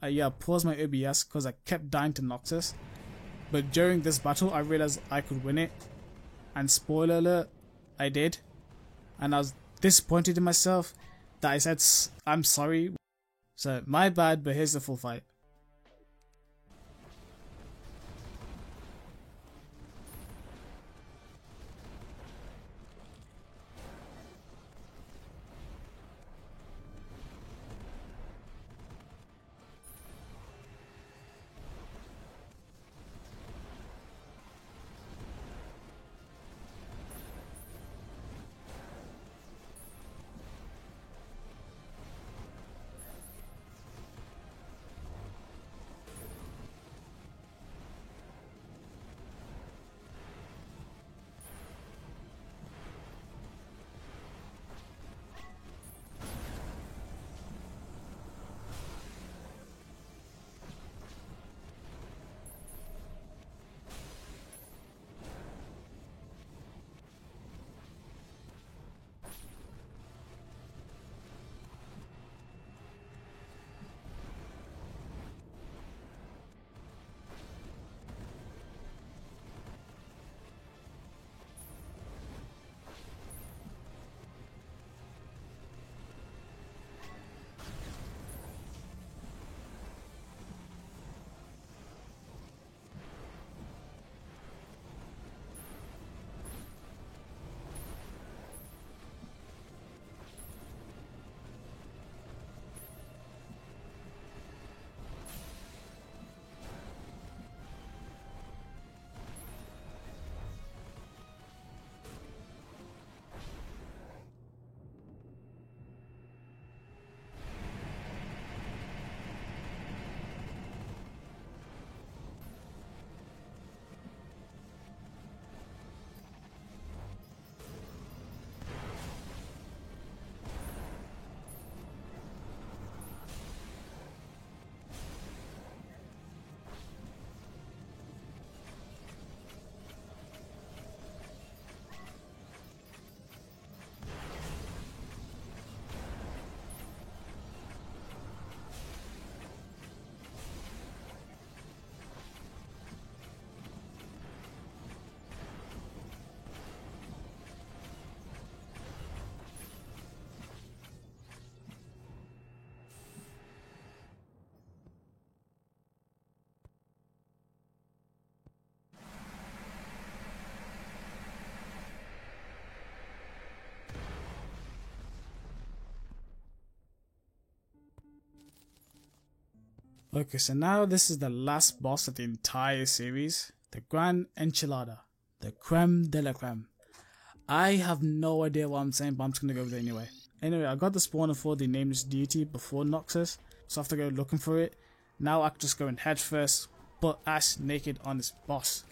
Yeah, paused my OBS because I kept dying to Noxus. But during this battle, I realized I could win it. And spoiler alert, I did. And I was disappointed in myself that I said I'm sorry. So my bad, but here's the full fight. Okay, so now this is the last boss of the entire series, the Gran Enchilada, the creme de la creme. I have no idea what I'm saying, but I'm just gonna go with it anyway. Anyway, I got the spawner for the nameless deity before Noxus, so I have to go looking for it. Now I can just go in head first, butt ass naked on this boss.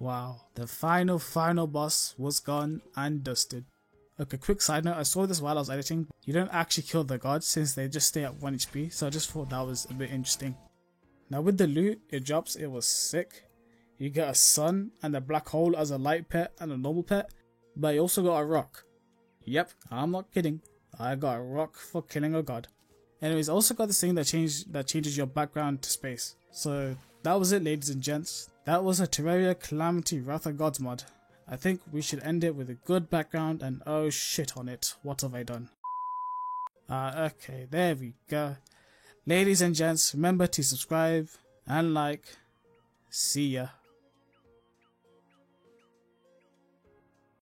Wow, the final boss was gone and dusted. Okay, quick side note, I saw this while I was editing. You don't actually kill the gods since they just stay at 1 HP, so I just thought that was a bit interesting. Now with the loot it drops, it was sick. You get a sun and a black hole as a light pet and a normal pet, but you also got a rock. Yep, I'm not kidding. I got a rock for killing a god. Anyways, I also got this thing that changes your background to space. So that was it, ladies and gents. That was a Terraria Calamity Wrath of Gods mod. I think we should end it with a good background and oh shit on it. What have I done? Okay, there we go. Ladies and gents, remember to subscribe and like. See ya.